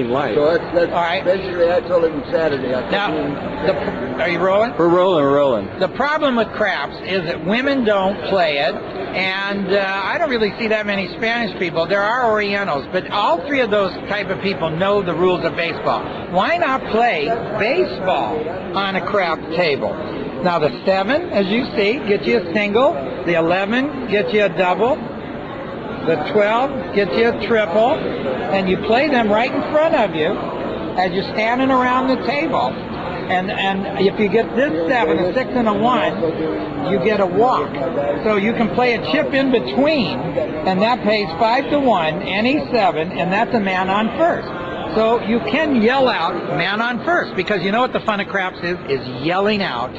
life. So that's All right. basically, I told him Saturday. Now, are you rolling? We're rolling. The problem with craps is that women don't play it, and I don't really see that many Spanish people. There are Orientals, but all three of those type of people know the rules of baseball. Why not play baseball on a crap table? Now, the 7, as you see, gets you a single. The 11 gets you a double. The 12 gets you a triple. And you play them right in front of you as you're standing around the table. And if you get this 7, a 6, and a 1, you get a walk. So you can play a chip in between, and that pays 5 to 1, any 7, and that's a man on first. So you can yell out man on first, because you know what the fun of craps is yelling out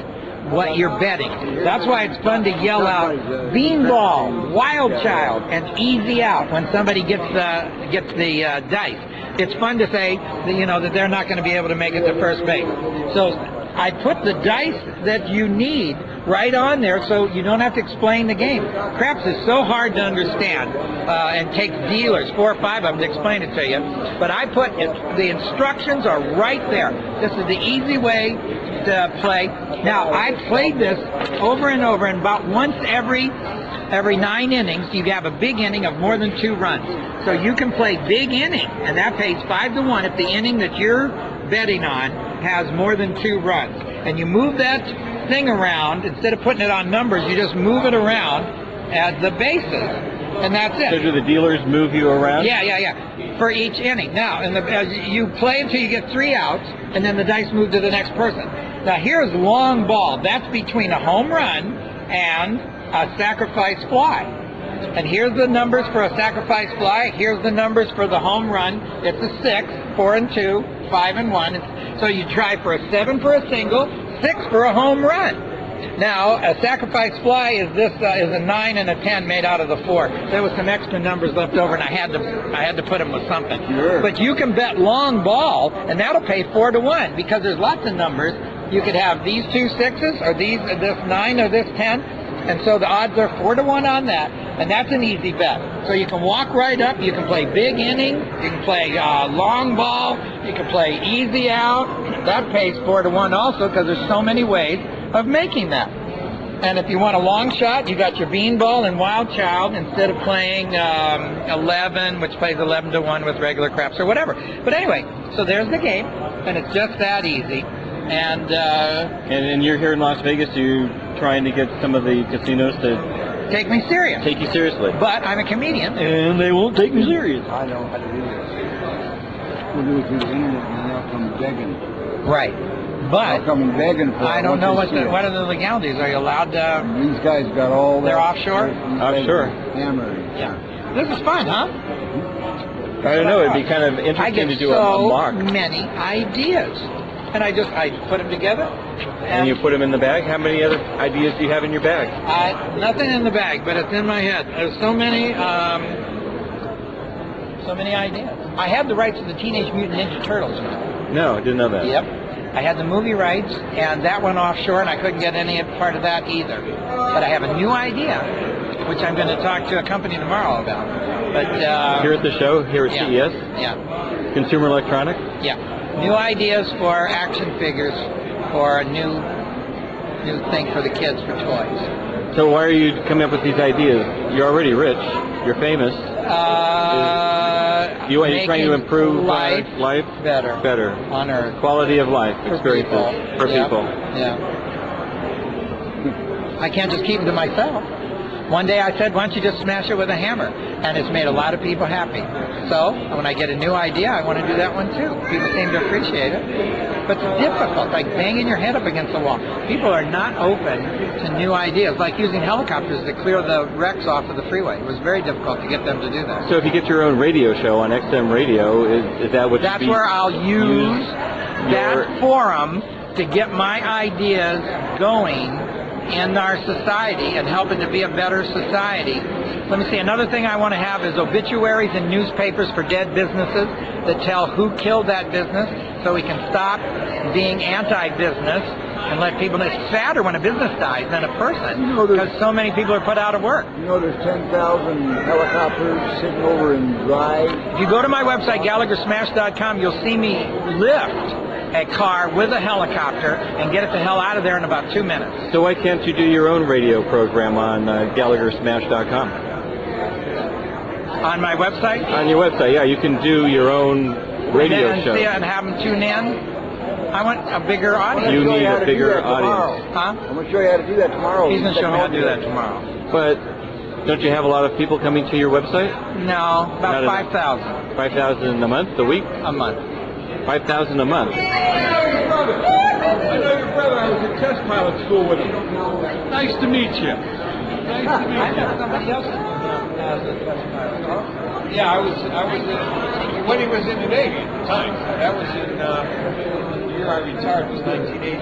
what you're betting. That's why it's fun to yell out beanball, wild child, and easy out when somebody gets the dice. It's fun to say that, that they're not going to be able to make it to first base. So I put the dice that you need right on there, so you don't have to explain the game. Craps is so hard to understand, and takes dealers, 4 or 5 of them, to explain it to you. But I put the instructions are right there. This is the easy way to play. Now, I've played this over and over, and about once every 9 innings, you have a big inning of more than 2 runs. So you can play big inning, and that pays 5 to 1 if the inning that you're betting on has more than 2 runs. And you move that thing around. Instead of putting it on numbers, you just move it around at the bases, and that's it. So do the dealers move you around? Yeah. For each inning. Now, you play until you get 3 outs, and then the dice move to the next person. Now, here's long ball. That's between a home run and a sacrifice fly. And here's the numbers for a sacrifice fly. Here's the numbers for the home run. It's a 6, 4 and 2, 5 and 1. So you try for a 7 for a single, 6 for a home run. Now, a sacrifice fly is a 9 and a 10 made out of the 4. There was some extra numbers left over, and I had to put them with something. Sure. But you can bet long ball, and that'll pay 4 to 1, because there's lots of numbers. You could have these 2 6s, or this 9 or this 10. And so the odds are 4 to 1 on that, and that's an easy bet. So you can walk right up, you can play big inning, you can play long ball, you can play easy out. That pays 4 to 1 also, because there's so many ways of making that. And if you want a long shot, you got your beanball and wild child instead of playing 11, which plays 11 to 1 with regular craps or whatever. But anyway, so there's the game, and it's just that easy. And you're here in Las Vegas, you're trying to get some of the casinos to take me serious. Take you seriously. But I'm a comedian, and they won't take me serious. I know how to do this. We'll do it through the internet, and they'll come begging. Right. But they'll come begging for I don't know what are the legalities. Are you allowed to? These guys got all that. They're offshore? Offshore. Hammered. Yeah. This is fun, huh? I don't know. It'd be kind of interesting to do a mock. I get so many ideas. And I put them together. And you put them in the bag? How many other ideas do you have in your bag? Nothing in the bag, but it's in my head. There's so many ideas. I had the rights to the Teenage Mutant Ninja Turtles. No, I didn't know that. Yep. I had the movie rights, and that went offshore, and I couldn't get any part of that either. But I have a new idea, which I'm going to talk to a company tomorrow about. But here at the show, here at CES? Yeah. Consumer Electronics? Yeah. New ideas for action figures, for a new thing for the kids, for toys. So why are you coming up with these ideas? You're already rich. You're famous. You're trying to improve life better on Earth. Quality of life experiences for people. Yeah. I can't just keep them to myself. One day I said, why don't you just smash it with a hammer? And it's made a lot of people happy. So when I get a new idea, I want to do that one too. People seem to appreciate it. But it's difficult, like banging your head up against the wall. People are not open to new ideas, like using helicopters to clear the wrecks off of the freeway. It was very difficult to get them to do that. So if you get your own radio show on XM Radio, is that what That's where I'll use that forum to get my ideas going in our society and help it to be a better society. Let me see, another thing I want to have is obituaries in newspapers for dead businesses that tell who killed that business, so we can stop being anti-business and let people know. It's sadder when a business dies than a person, You know, there's- because so many people are put out of work. You know, there's 10,000 helicopters sitting over in Drive. If you go to my website, GallagherSmash.com, you'll see me lift a car with a helicopter and get it the hell out of there in about 2 minutes. So why can't you do your own radio program on GallagherSmash.com? On my website? On your website, yeah, you can do your own radio and show. see it and have them tune in. I want a bigger audience. You I'm gonna show need how a to do bigger that tomorrow. audience. Huh? I'm going to show you how to do that tomorrow. He's going to show me how to do that tomorrow. But don't you have a lot of people coming to your website? No, about Not enough. 5,000 5,000 a month, a week? a month. 5,000 a month. I know your brother. I was at test pilot school with him. Nice to meet you. Nice to meet I you. met somebody else as a test pilot. Yeah, I was when he was in the Navy at the time. That was in the year I retired was 1980.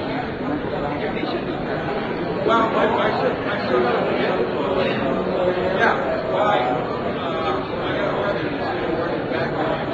Well, I served. Yeah. Well, I got a brother who's working back on.